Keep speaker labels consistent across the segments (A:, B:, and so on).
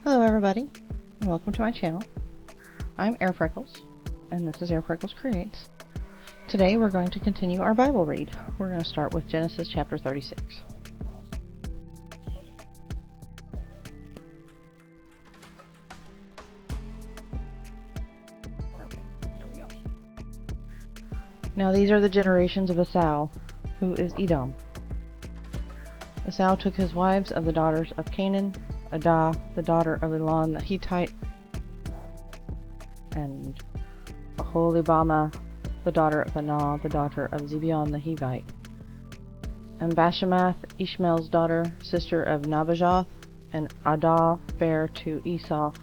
A: Hello everybody, and welcome to my channel. I'm Airfreckles, and this is Airfreckles Creates. Today we're going to continue our Bible read. We're going to start with Genesis chapter 36. Now these are the generations of Esau, who is Edom. Esau took his wives of the daughters of Canaan, Adah, the daughter of Elon the Hittite, and Aholibamah, the daughter of Anah, the daughter of Zibeon the Hivite, and Bashemath, Ishmael's daughter, sister of Nabajoth, and Adah bare to Esau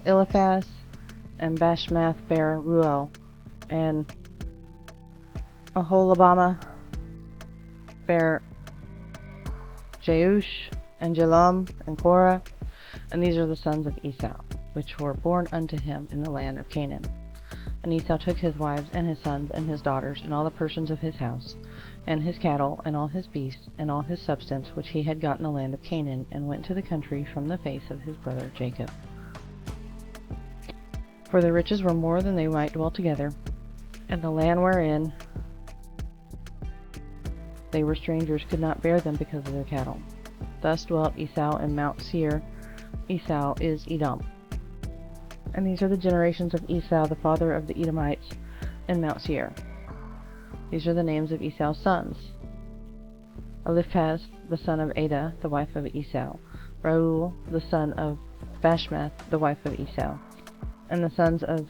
A: Eliphaz, and Bashemath bare Ruel, and Aholibamah bare Jeush, and Jalam, and Korah, and these are the sons of Esau, which were born unto him in the land of Canaan. And Esau took his wives, and his sons, and his daughters, and all the persons of his house, and his cattle, and all his beasts, and all his substance, which he had got in the land of Canaan, and went to the country from the face of his brother Jacob. For the riches were more than they might dwell together, and the land wherein they were strangers could not bear them because of their cattle. Thus dwelt Esau in Mount Seir. Esau is Edom. And these are the generations of Esau, the father of the Edomites, in Mount Seir. These are the names of Esau's sons: Eliphaz, the son of Adah, the wife of Esau; Reuel, the son of Bashemath, the wife of Esau; and the sons of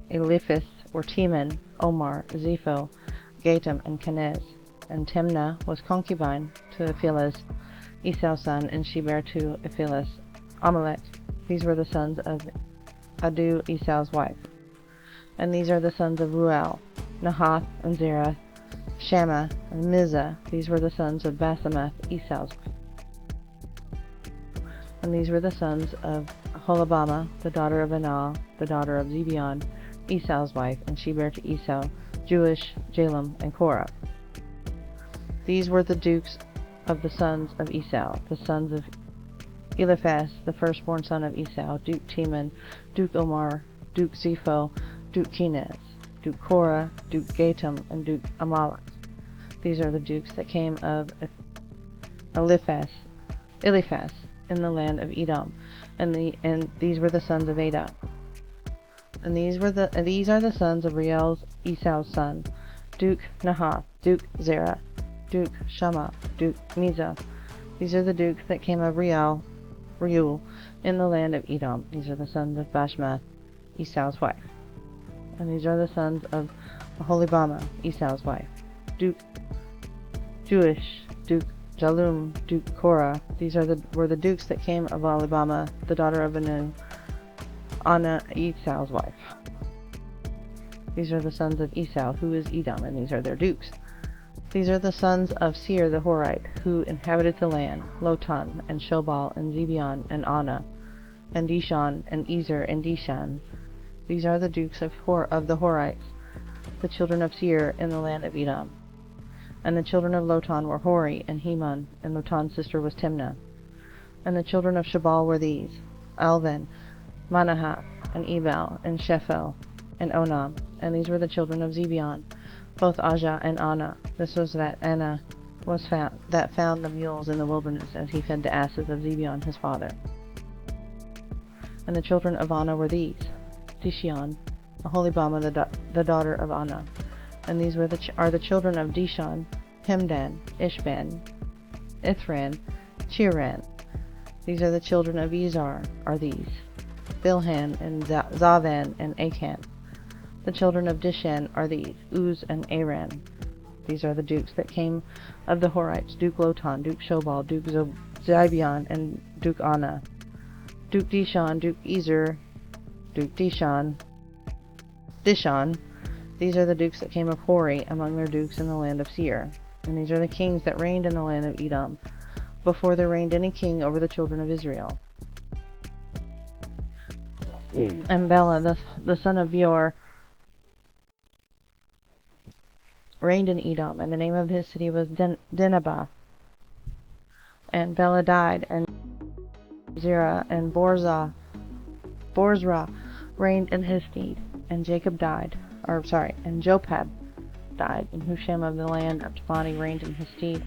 A: Eliphaz were Teman, Omar, Zepho, Gatam, and Kenaz. And Timnah was concubine to Ephilas, Esau's son, and she bare to Ephilas Amalek. These were the sons of Adu, Esau's wife. And these are the sons of Ruel, Nahath, and Zerah, Shammah, and Mizah. These were the sons of Basemath, Esau's wife. And these were the sons of Aholibamah, the daughter of Anah, the daughter of Zibeon, Esau's wife, and she bare to Esau Jeush, Jalam, and Korah. These were the dukes of the sons of Esau, the sons of Eliphaz, the firstborn son of Esau: Duke Teman, Duke Omar, Duke Zepho, Duke Kenaz, Duke Korah, Duke Gatam, and Duke Amalek. These are the dukes that came of Eliphaz in the land of Edom, and these were the sons of Adah. And these are the sons of Reuel, Esau's son: Duke Nahath, Duke Zerah, Duke Shammah, Duke Mizah. These are the dukes that came of Reuel in the land of Edom. These are the sons of Bashemath, Esau's wife. And these are the sons of Aholibamah, Esau's wife: Duke Jeush, Duke Jalum, Duke Korah. These were the dukes that came of Aholibamah, the daughter of Anu, Anna, Esau's wife. These are the sons of Esau, who is Edom, and these are their dukes. These are the sons of Seir the Horite, who inhabited the land: Lotan, and Shobal, and Zibeon, and Anah, and Dishon, and Ezer, and Dishan. These are the dukes of the Horites, the children of Seir in the land of Edom. And the children of Lotan were Hori, and Heman, and Lotan's sister was Timnah. And the children of Shobal were these: Alvan, Manahath, and Ebal, and Shephel, and Onam. And these were the children of Zibeon, both Ajah and Anah. This was that Anah found the mules in the wilderness, as he fed the asses of Zibeon his father. And the children of Anah were these: Dishion, Aholibamah, the daughter of Anah. And these are the children of Dishon: Hemdan, Ishban, Ithran, Chiran. These are the children of Ezar, are these: Bilhan, and Zavan, and Achan. The children of Dishan are these: Uz, and Aran. These are the dukes that came of the Horites: Duke Lotan, Duke Shobal, Duke Zibeon, and Duke Anah. Duke Dishon, Duke Ezer, Duke Dishon. These are the dukes that came of Hori among their dukes in the land of Seir. And these are the kings that reigned in the land of Edom, before there reigned any king over the children of Israel. And Bela, the son of Beor, reigned in Edom, and the name of his city was Dinhabah. And Bela died, and Zerah and Borzra reigned in his stead, and Jopab died, and Husham of the land of Tabani reigned in his stead,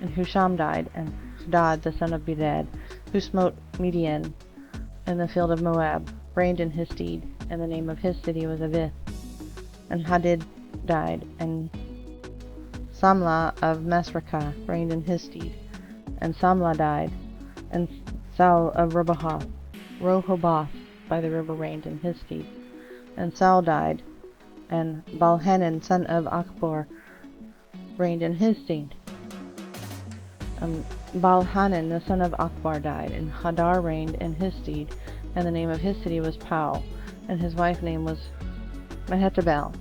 A: and Husham died, and Hadad the son of Bedad, who smote Midian in the field of Moab, reigned in his stead, and the name of his city was Avith. And Hadid died, and Samlah of Masrekah reigned in his stead, and Samlah died, and Saul of Rehoboth by the river reigned in his stead, and Saul died, and Balhanan son of Achbor reigned in his stead. Balhanan the son of Achbor died, and Hadar reigned in his stead, and the name of his city was Pau, and his wife's name was Mehetabel,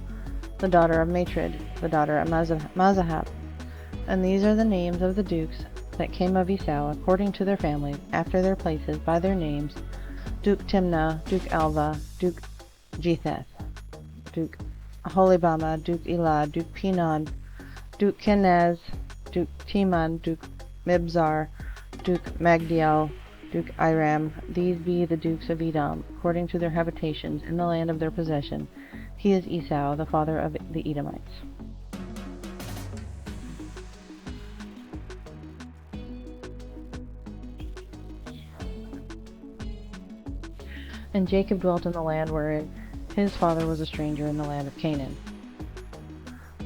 A: the daughter of Matred, the daughter of Mazahab. And these are the names of the dukes that came of Esau according to their families, after their places, by their names: Duke Timnah, Duke Alva, Duke Jetheth, Duke Holibama, Duke Elah, Duke Pinon, Duke Kenaz, Duke Teman, Duke Mibzar, Duke Magdiel, Duke Iram. These be the dukes of Edom, according to their habitations, in the land of their possession. He is Esau, the father of the Edomites. And Jacob dwelt in the land wherein his father was a stranger, in the land of Canaan.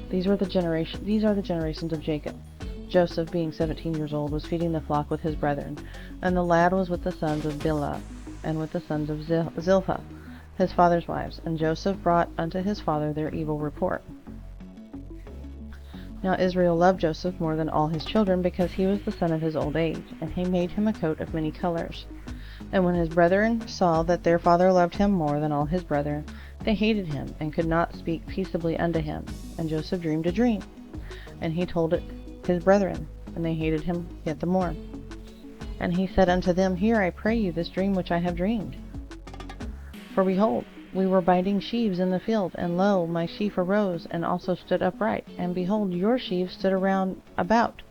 A: These are the generations of Jacob. Joseph, being 17 years old, was feeding the flock with his brethren, and the lad was with the sons of Bilhah, and with the sons of Zilpah, his father's wives. And Joseph brought unto his father their evil report. Now Israel loved Joseph more than all his children, because he was the son of his old age, and he made him a coat of many colors. And when his brethren saw that their father loved him more than all his brethren, they hated him, and could not speak peaceably unto him. And Joseph dreamed a dream, and he told it his brethren, and they hated him yet the more. And he said unto them, Hear, I pray you, this dream which I have dreamed. For behold, we were binding sheaves in the field, and lo, my sheaf arose, and also stood upright, and behold, your sheaves stood around about,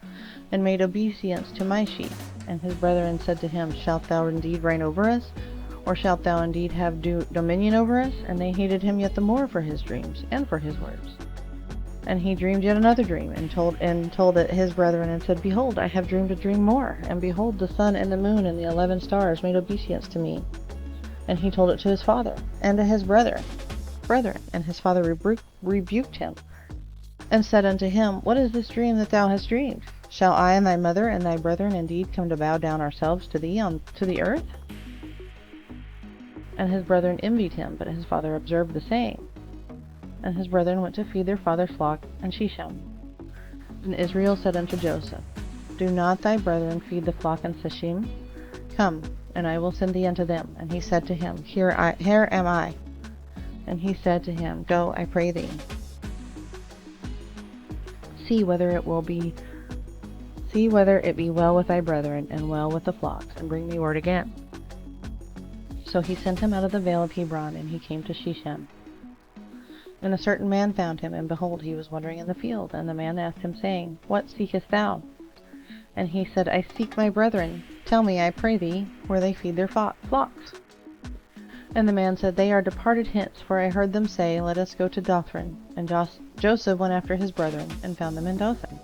A: and made obeisance to my sheaf. And his brethren said to him, Shalt thou indeed reign over us? Or shalt thou indeed have dominion over us? And they hated him yet the more for his dreams, and for his words. And he dreamed yet another dream, and told it his brethren, and said, Behold, I have dreamed a dream more, and behold, the sun and the moon and the 11 stars made obeisance to me. And he told it to his father, and to his brethren. And his father rebuked him, and said unto him, What is this dream that thou hast dreamed? Shall I and thy mother and thy brethren indeed come to bow down ourselves to thee to the earth? And his brethren envied him, but his father observed the saying. And his brethren went to feed their father's flock in Shechem. And Israel said unto Joseph, Do not thy brethren feed the flock in Shechem? Come, and I will send thee unto them. And he said to him, Here am I. And he said to him, Go, I pray thee. See whether it be well with thy brethren, and well with the flocks, and bring me word again. So he sent him out of the vale of Hebron, and he came to Shechem. And a certain man found him, and behold, he was wandering in the field. And the man asked him, saying, What seekest thou? And he said, I seek my brethren. Tell me, I pray thee, where they feed their flocks. And the man said, They are departed hence, for I heard them say, Let us go to Dothan. And Joseph went after his brethren, and found them in Dothan.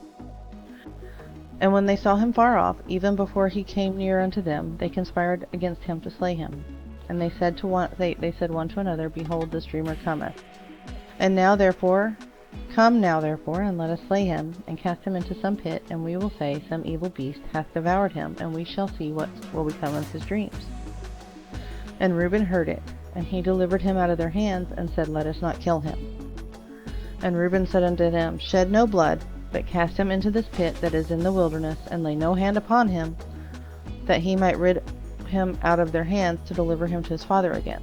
A: And when they saw him far off, even before he came near unto them, they conspired against him to slay him. And they said one to another, Behold, this dreamer cometh. And now therefore, come now therefore, and let us slay him, and cast him into some pit, and we will say, Some evil beast hath devoured him, and we shall see what will become of his dreams. And Reuben heard it, and he delivered him out of their hands, and said, Let us not kill him. And Reuben said unto them, Shed no blood, but cast him into this pit that is in the wilderness, and lay no hand upon him, that he might rid him out of their hands, to deliver him to his father again.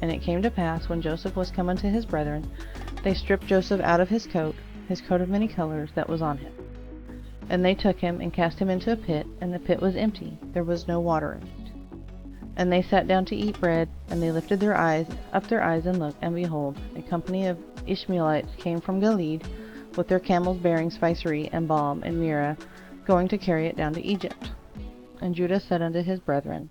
A: And it came to pass, when Joseph was come unto his brethren, they stripped Joseph out of his coat of many colors, that was on him. And they took him, and cast him into a pit, and the pit was empty, there was no water in it. And they sat down to eat bread, and they lifted up their eyes, and looked, and behold, a company of Ishmaelites came from Gilead, with their camels bearing spicery, and balm, and myrrh, going to carry it down to Egypt. And Judah said unto his brethren,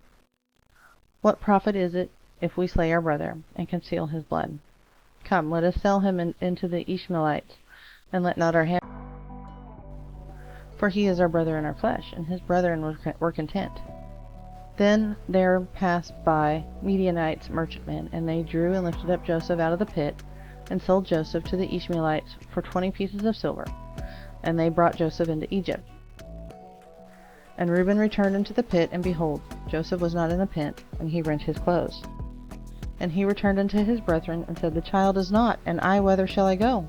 A: What profit is it if we slay our brother, and conceal his blood? Come, let us sell him into the Ishmaelites, and let not our hand, for he is our brother in our flesh, and his brethren were content. Then there passed by Midianites merchantmen, and they drew and lifted up Joseph out of the pit, and sold Joseph to the Ishmaelites for 20 pieces of silver, and they brought Joseph into Egypt. And Reuben returned into the pit, and behold, Joseph was not in the pit, and he rent his clothes. And he returned unto his brethren, and said, The child is not, and I whither shall I go?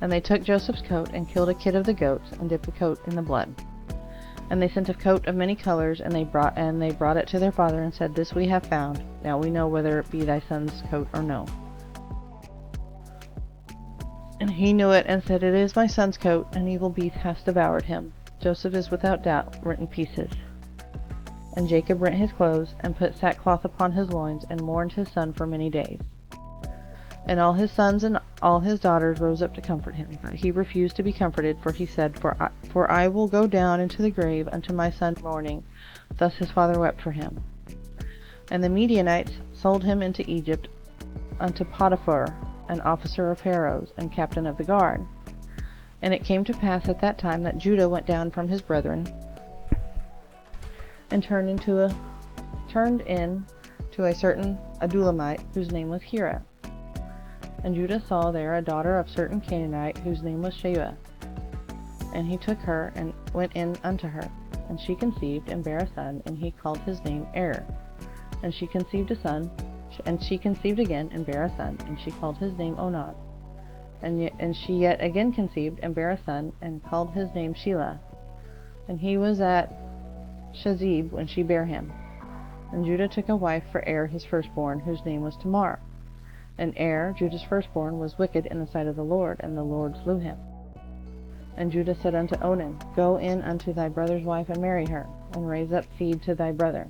A: And they took Joseph's coat, and killed a kid of the goats, and dipped the coat in the blood. And they sent a coat of many colors, and they brought it to their father, and said, This we have found. Now we know whether it be thy son's coat or no. And he knew it, and said, It is my son's coat. An evil beast hath devoured him. Joseph is without doubt rent in pieces. And Jacob rent his clothes, and put sackcloth upon his loins, and mourned his son for many days. And all his sons and all his daughters rose up to comfort him. But he refused to be comforted, for he said, For I will go down into the grave unto my son mourning. Thus his father wept for him. And the Midianites sold him into Egypt unto Potiphar, an officer of Pharaoh's, and captain of the guard. And it came to pass at that time that Judah went down from his brethren, and turned in to a certain Adulamite, whose name was Hira. And Judah saw there a daughter of certain Canaanite, whose name was Sheba. And he took her, and went in unto her. And she conceived, and bare a son, and he called his name Er. And she conceived again, and bare a son, and she called his name Onan. And she yet again conceived, and bare a son, and called his name Shelah. And he was at Shazib when she bare him. And Judah took a wife for Er his firstborn, whose name was Tamar. And Er, Judah's firstborn, was wicked in the sight of the Lord, and the Lord slew him. And Judah said unto Onan, Go in unto thy brother's wife, and marry her, and raise up seed to thy brother.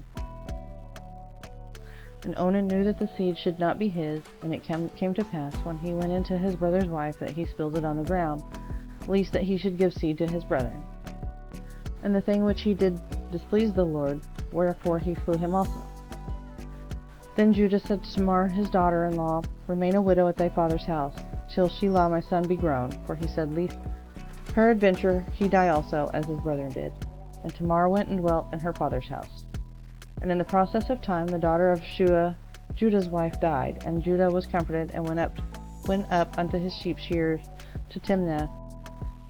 A: And Onan knew that the seed should not be his, and it came to pass, when he went into his brother's wife, that he spilled it on the ground, lest that he should give seed to his brother. And the thing which he did displeased the Lord, wherefore he slew him also. Then Judah said to Tamar his daughter-in-law, Remain a widow at thy father's house, till Shelah my son be grown, for he said, Lest peradventure he die also, as his brother did. And Tamar went and dwelt in her father's house. And in the process of time the daughter of Shua, Judah's wife, died, and Judah was comforted, and went up unto his sheep shearers to Timnath,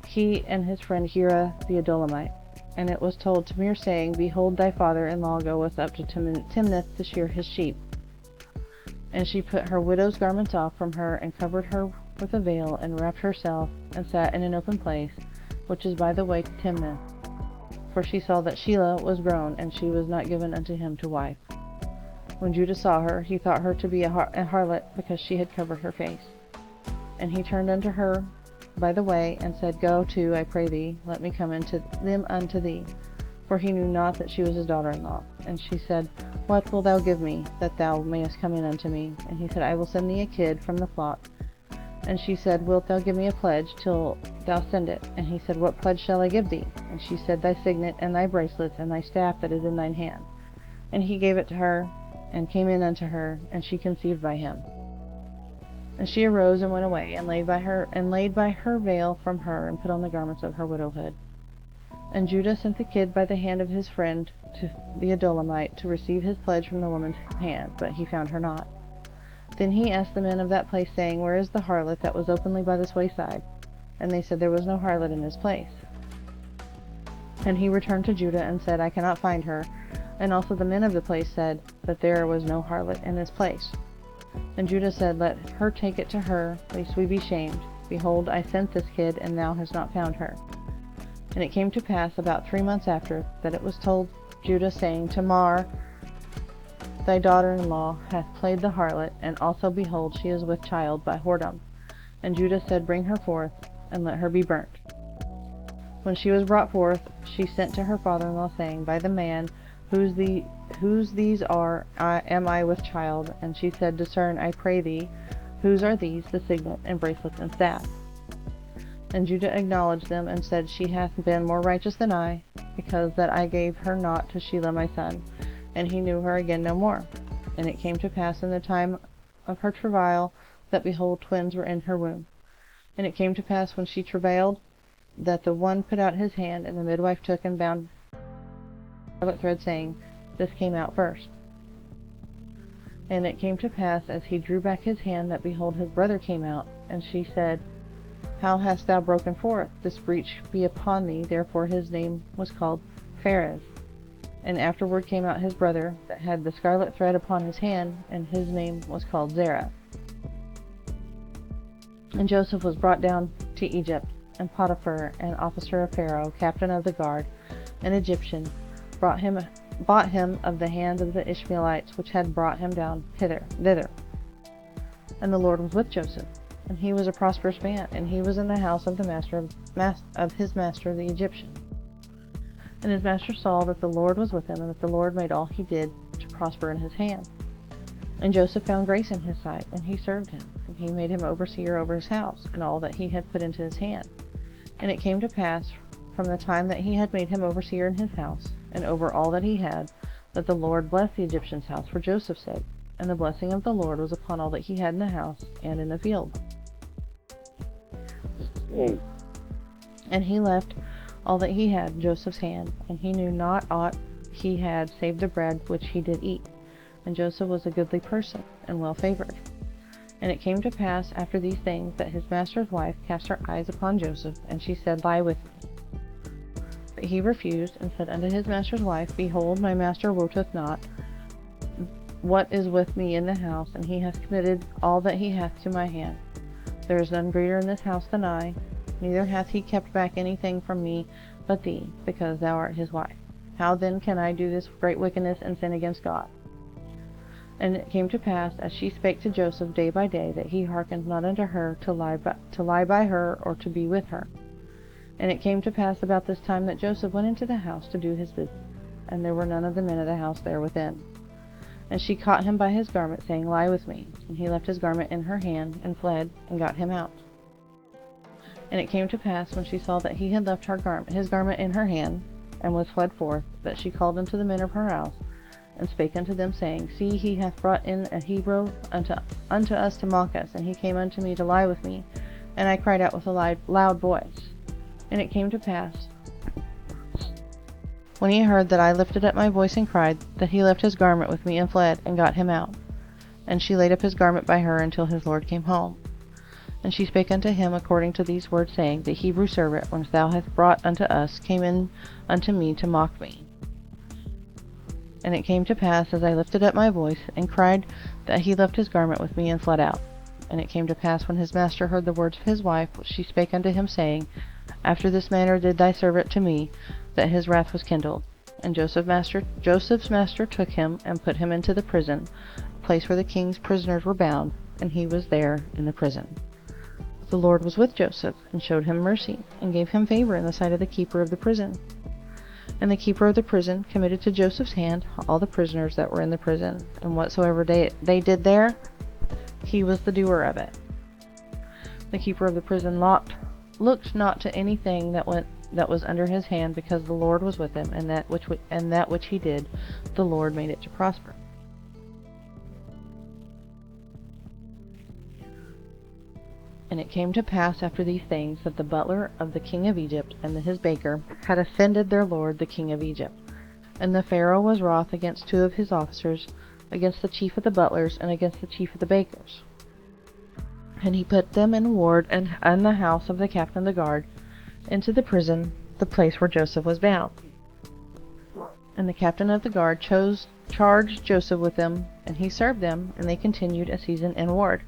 A: he and his friend Hira the Adulamite. And it was told Tamar, saying, Behold, thy father-in-law goeth up to Timnath to shear his sheep. And she put her widow's garments off from her, and covered her with a veil, and wrapped herself, and sat in an open place, which is by the way to Timnath. For she saw that Shelah was grown, and she was not given unto him to wife. When Judah saw her, he thought her to be a harlot, because she had covered her face. And he turned unto her by the way, and said, Go to, I pray thee, let me come unto thee. For he knew not that she was his daughter-in-law. And she said, What wilt thou give me, that thou mayest come in unto me? And he said, I will send thee a kid from the flock. And she said, Wilt thou give me a pledge till thou send it? And he said, What pledge shall I give thee? And she said, Thy signet, and thy bracelets, and thy staff that is in thine hand. And he gave it to her, and came in unto her, and she conceived by him. And she arose and went away, and laid by her veil from her, and put on the garments of her widowhood. And Judah sent the kid by the hand of his friend to the Adulamite, to receive his pledge from the woman's hand, but he found her not. Then he asked the men of that place, saying, Where is the harlot that was openly by this wayside? And they said, There was no harlot in this place. And he returned to Judah, and said, I cannot find her. And also the men of the place said, that there was no harlot in this place. And Judah said, Let her take it to her, lest we be shamed. Behold, I sent this kid, and thou hast not found her. And it came to pass about 3 months after, that it was told Judah, saying, Tamar, thy daughter-in-law, hath played the harlot, and also, behold, she is with child by whoredom. And Judah said, Bring her forth, and let her be burnt. When she was brought forth, she sent to her father-in-law, saying, By the man whose these are, am I with child? And she said, Discern, I pray thee, whose are these, the signet, and bracelets, and staff? And Judah acknowledged them, and said, She hath been more righteous than I, because that I gave her not to Shelah my son. And he knew her again no more. And it came to pass in the time of her travail, that, behold, twins were in her womb. And it came to pass when she travailed, that the one put out his hand, and the midwife took and bound scarlet thread, saying, This came out first. And it came to pass, as he drew back his hand, that, behold, his brother came out. And she said, How hast thou broken forth? This breach be upon thee. Therefore his name was called Pharez. And afterward came out his brother, that had the scarlet thread upon his hand, and his name was called Zerah. And Joseph was brought down to Egypt, and Potiphar, an officer of Pharaoh, captain of the guard, an Egyptian, bought him of the hand of the Ishmaelites, which had brought him down thither. And the Lord was with Joseph, and he was a prosperous man, and he was in the house of his master the Egyptian. And his master saw that the Lord was with him, and that the Lord made all he did to prosper in his hand. And Joseph found grace in his sight, and he served him, and he made him overseer over his house, and all that he had put into his hand. And it came to pass, from the time that he had made him overseer in his house, and over all that he had, that the Lord blessed the Egyptian's house for Joseph's sake, and the blessing of the Lord was upon all that he had in the house and in the field. And he left all that he had in Joseph's hand, and he knew not aught he had save the bread which he did eat. And Joseph was a goodly person, and well favored. And it came to pass after these things, that his master's wife cast her eyes upon Joseph, and she said, Lie with me. But he refused, and said unto his master's wife, Behold, my master wotteth not what is with me in the house, and he hath committed all that he hath to my hand. There is none greater in this house than I, neither hath he kept back anything from me but thee, because thou art his wife. How then can I do this great wickedness and sin against God? And it came to pass, as she spake to Joseph day by day, that he hearkened not unto her to lie by her, or to be with her. And it came to pass about this time, that Joseph went into the house to do his business, and there were none of the men of the house there within. And she caught him by his garment, saying, Lie with me. And he left his garment in her hand, and fled, and got him out. And it came to pass, when she saw that he had left his garment in her hand, and was fled forth, that she called unto the men of her house, and spake unto them, saying, See, he hath brought in a Hebrew unto us to mock us, and he came unto me to lie with me. And I cried out with a loud voice. And it came to pass, when he heard that I lifted up my voice and cried, that he left his garment with me, and fled, and got him out. And she laid up his garment by her until his lord came home. And she spake unto him according to these words, saying, The Hebrew servant, whom thou hast brought unto us, came in unto me to mock me. And it came to pass, as I lifted up my voice, and cried, that he left his garment with me, and fled out. And it came to pass, when his master heard the words of his wife, which she spake unto him, saying, After this manner did thy servant to me, that his wrath was kindled. And Joseph's master took him, and put him into the prison, a place where the king's prisoners were bound, and he was there in the prison. The Lord was with Joseph, and showed him mercy, and gave him favor in the sight of the keeper of the prison. And the keeper of the prison committed to Joseph's hand all the prisoners that were in the prison, and whatsoever they did there, he was the doer of it. The keeper of the prison looked not to anything that was under his hand, because the Lord was with him, and that which he did, the Lord made it to prosper. And it came to pass after these things, that the butler of the king of Egypt and his baker had offended their lord the king of Egypt. And the Pharaoh was wroth against two of his officers, against the chief of the butlers, and against the chief of the bakers. And he put them in ward in the house of the captain of the guard, into the prison, the place where Joseph was bound. And the captain of the guard charged Joseph with them, and he served them, and they continued a season in ward.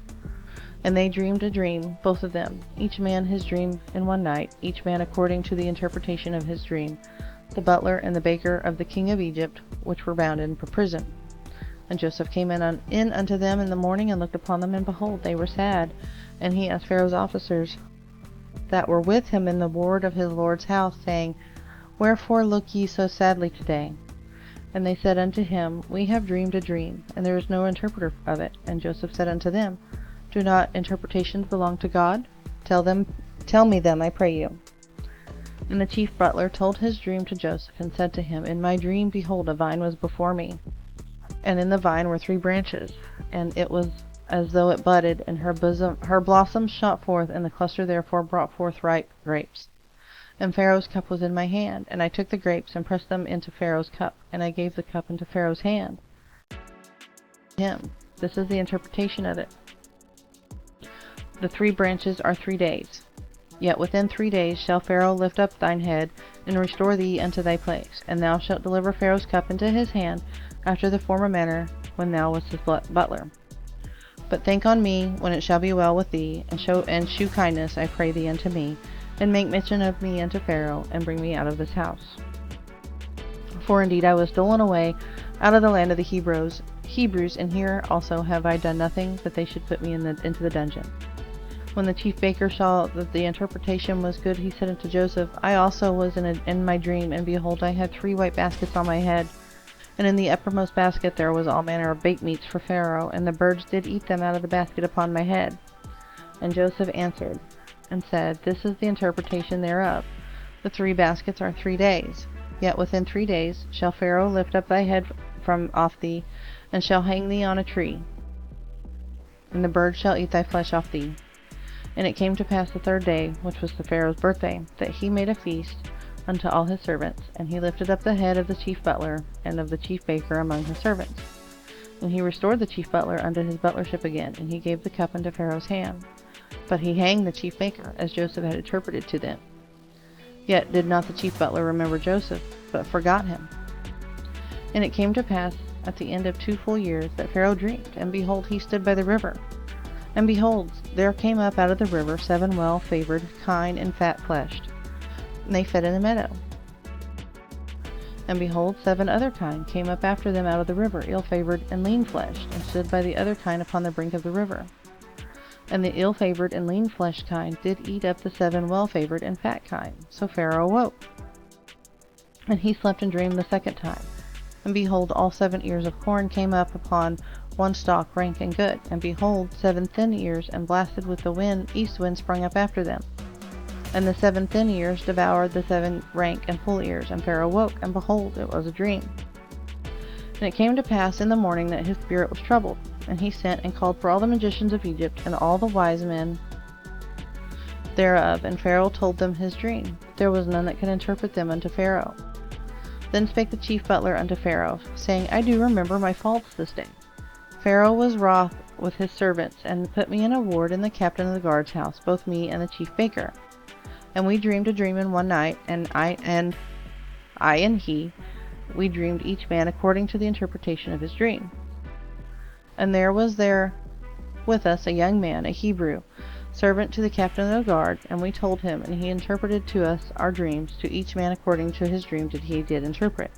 A: And they dreamed a dream, both of them, each man his dream in one night, each man according to the interpretation of his dream, the butler and the baker of the king of Egypt, which were bound in prison. And Joseph came in unto them in the morning, and looked upon them, and behold, they were sad. And he asked Pharaoh's officers that were with him in the ward of his lord's house, saying, Wherefore look ye so sadly today? And they said unto him, We have dreamed a dream, and there is no interpreter of it. And Joseph said unto them, Do not interpretations belong to God? Tell me them, I pray you. And the chief butler told his dream to Joseph, and said to him, In my dream, behold, a vine was before me, And in the vine were 3 branches, and it was as though it budded, and her blossoms shot forth, and the cluster therefore brought forth ripe grapes. And Pharaoh's cup was in my hand, and I took the grapes and pressed them into Pharaoh's cup, and I gave the cup into Pharaoh's hand. This is the interpretation of it. The 3 branches are 3 days. Yet within 3 days shall Pharaoh lift up thine head, and restore thee unto thy place, and thou shalt deliver Pharaoh's cup into his hand, after the former manner when thou wast his butler. But think on me when it shall be well with thee, and shew kindness, I pray thee, unto me, and make mention of me unto Pharaoh, and bring me out of this house. For indeed I was stolen away out of the land of the Hebrews, and here also have I done nothing that they should put me into the dungeon. When the chief baker saw that the interpretation was good, he said unto Joseph, I also was in my dream, and behold, I had 3 white baskets on my head, and in the uppermost basket there was all manner of baked meats for Pharaoh, and the birds did eat them out of the basket upon my head. And Joseph answered and said, This is the interpretation thereof. The 3 baskets are 3 days. Yet within 3 days shall Pharaoh lift up thy head from off thee, and shall hang thee on a tree, and the birds shall eat thy flesh off thee. And it came to pass the 3rd day, which was the Pharaoh's birthday, that he made a feast unto all his servants, and he lifted up the head of the chief butler and of the chief baker among his servants. And he restored the chief butler unto his butlership again, and he gave the cup into Pharaoh's hand. But he hanged the chief baker, as Joseph had interpreted to them. Yet did not the chief butler remember Joseph, but forgot him. And it came to pass at the end of 2 full years that Pharaoh dreamed, and behold, he stood by the river. And behold, there came up out of the river 7 well-favored, kine, and fat-fleshed, and they fed in the meadow. And behold, 7 other kine came up after them out of the river, ill-favored and lean-fleshed, and stood by the other kine upon the brink of the river. And the ill-favored and lean-fleshed kine did eat up the 7 well-favored and fat kine. So Pharaoh awoke, and he slept and dreamed the 2nd time. And behold, all 7 ears of corn came up upon one stalk, rank and good. And behold, 7 thin ears, and blasted with the east wind sprung up after them. And the 7 thin ears devoured the 7 rank and full ears. And Pharaoh woke, and behold, it was a dream. And it came to pass in the morning that his spirit was troubled, and he sent and called for all the magicians of Egypt, and all the wise men thereof. And Pharaoh told them his dream. There was none that could interpret them unto Pharaoh. Then spake the chief butler unto Pharaoh, saying, I do remember my faults this day. Pharaoh was wroth with his servants, and put me in a ward in the captain of the guard's house, both me and the chief baker. And we dreamed a dream in one night, and I and he, we dreamed each man according to the interpretation of his dream. And there was there with us a young man, a Hebrew, servant to the captain of the guard, and we told him, and he interpreted to us our dreams, to each man according to his dream did interpret.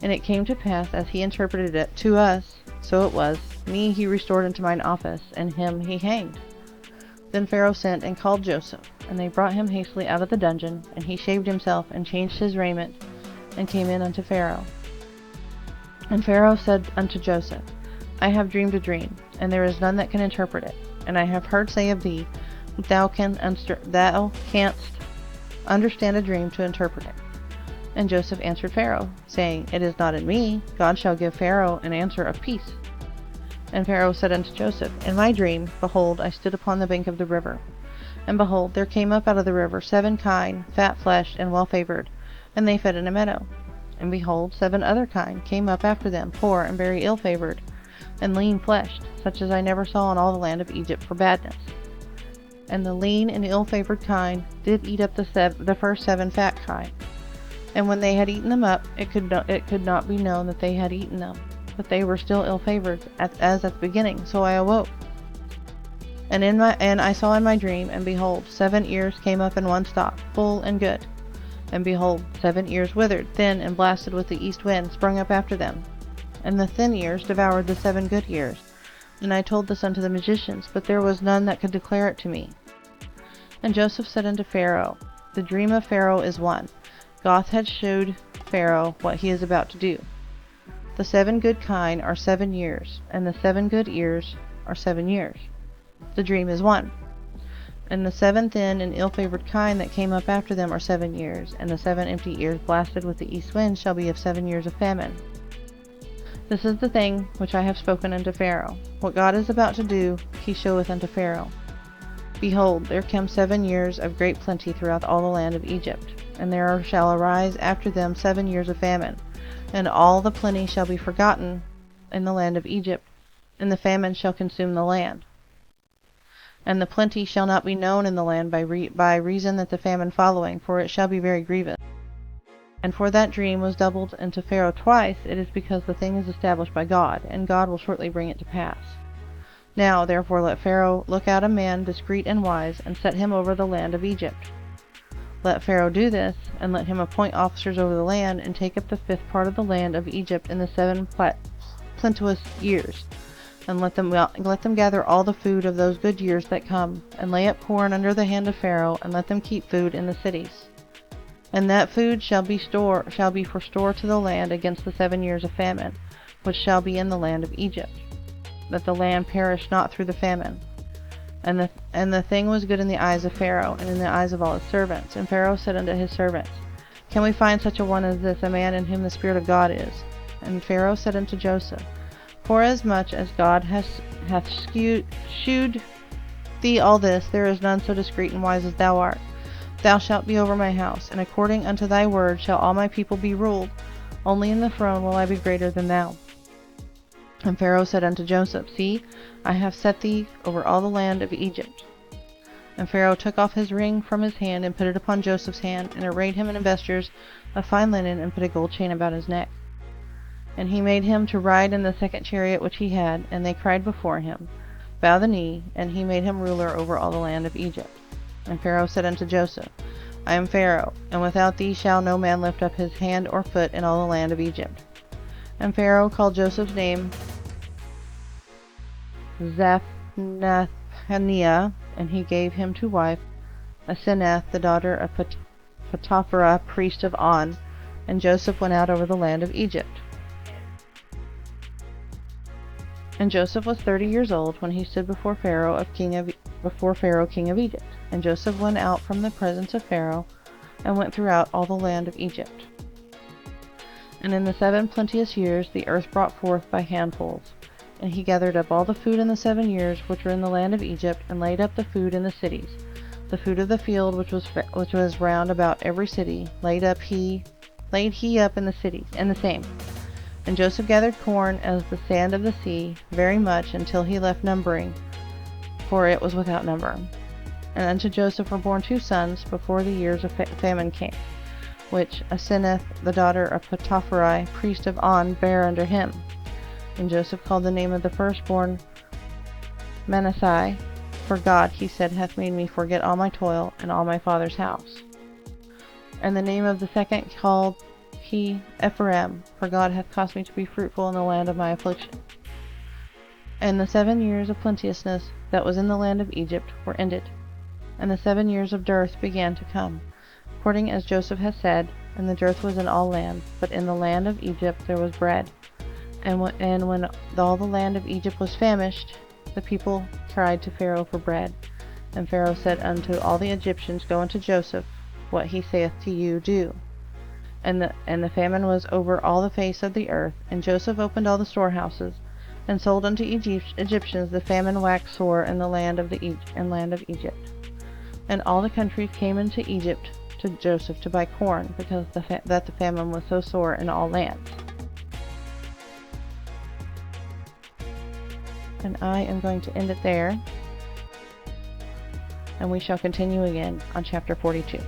A: And it came to pass, as he interpreted it to us, so it was. Me he restored into mine office, and him he hanged. Then Pharaoh sent and called Joseph, and they brought him hastily out of the dungeon, and he shaved himself, and changed his raiment, and came in unto Pharaoh. And Pharaoh said unto Joseph, I have dreamed a dream, and there is none that can interpret it. And I have heard say of thee, thou canst understand a dream to interpret it. And Joseph answered Pharaoh, saying, It is not in me. God shall give Pharaoh an answer of peace. And Pharaoh said unto Joseph, In my dream, behold, I stood upon the bank of the river. And behold, there came up out of the river 7 kine, fat-fleshed and well-favored, and they fed in a meadow. And behold, 7 other kine came up after them, poor and very ill-favored, and lean-fleshed, such as I never saw in all the land of Egypt for badness. And the lean and ill-favored kine did eat up the first 7 fat kine. And when they had eaten them up, it could not be known that they had eaten them, but they were still ill-favored, as at the beginning. So I awoke, and I saw in my dream, and behold, 7 ears came up in one stalk, full and good. And behold, 7 ears withered, thin, and blasted with the east wind, sprung up after them. And the thin ears devoured the 7 good ears. And I told this unto the magicians, but there was none that could declare it to me. And Joseph said unto Pharaoh, The dream of Pharaoh is one. God hath shewed Pharaoh what he is about to do. The 7 good kine are 7 years, and the 7 good ears are 7 years. The dream is one. And the 7 thin and ill-favored kine that came up after them are 7 years, and the 7 empty ears blasted with the east wind shall be of 7 years of famine. This is the thing which I have spoken unto Pharaoh. What God is about to do, he showeth unto Pharaoh. Behold, there come 7 years of great plenty throughout all the land of Egypt, and there shall arise after them 7 years of famine, and all the plenty shall be forgotten in the land of Egypt, and the famine shall consume the land. And the plenty shall not be known in the land by reason that the famine following, for it shall be very grievous. And for that dream was doubled unto Pharaoh twice, it is because the thing is established by God, and God will shortly bring it to pass. Now therefore let Pharaoh look out a man discreet and wise, and set him over the land of Egypt. Let Pharaoh do this, and let him appoint officers over the land, and take up the 5th part of the land of Egypt in the 7 plenteous years, and let them gather all the food of those good years that come, and lay up corn under the hand of Pharaoh, and let them keep food in the cities. And that food shall be for store to the land against the 7 years of famine, which shall be in the land of Egypt, that the land perish not through the famine. And the thing was good in the eyes of Pharaoh, and in the eyes of all his servants. And Pharaoh said unto his servants, Can we find such a one as this, a man in whom the Spirit of God is? And Pharaoh said unto Joseph, Forasmuch as God hath shewed thee all this, there is none so discreet and wise as thou art. Thou shalt be over my house, and according unto thy word shall all my people be ruled. Only in the throne will I be greater than thou. And Pharaoh said unto Joseph, See, I have set thee over all the land of Egypt. And Pharaoh took off his ring from his hand, and put it upon Joseph's hand, and arrayed him in vestures of fine linen, and put a gold chain about his neck. And he made him to ride in the 2nd chariot which he had, and they cried before him, Bow the knee, and he made him ruler over all the land of Egypt. And Pharaoh said unto Joseph, I am Pharaoh, and without thee shall no man lift up his hand or foot in all the land of Egypt. And Pharaoh called Joseph's name Zephnathpaneah, and he gave him to wife Asenath, the daughter of Potiphera, priest of On. And Joseph went out over the land of Egypt. And Joseph was 30 years old when he stood before Pharaoh, king of Egypt. And Joseph went out from the presence of Pharaoh, and went throughout all the land of Egypt. And in the 7 plenteous years the earth brought forth by handfuls. And he gathered up all the food in the 7 years which were in the land of Egypt, and laid up the food in the cities. The food of the field which was round about every city, laid he up in the cities, and the same. And Joseph gathered corn as the sand of the sea, very much, until he left numbering, for it was without number. And unto Joseph were born 2 sons before the years of famine came, which Asenath, the daughter of Potiphera, priest of On, bare unto him. And Joseph called the name of the firstborn Manasseh, for God, he said, hath made me forget all my toil and all my father's house. And the name of the second called he Ephraim, for God hath caused me to be fruitful in the land of my affliction. And the 7 years of plenteousness that was in the land of Egypt were ended, and the 7 years of dearth began to come, according as Joseph had said, and the dearth was in all lands, but in the land of Egypt there was bread. And when all the land of Egypt was famished, the people cried to Pharaoh for bread. And Pharaoh said unto all the Egyptians, Go unto Joseph, what he saith to you, do. And the famine was over all the face of the earth, and Joseph opened all the storehouses, and sold unto Egyptians. The famine waxed sore in the land of Egypt. And all the countries came into Egypt to Joseph to buy corn, because that the famine was so sore in all lands. And I am going to end it there, and we shall continue again on chapter 42.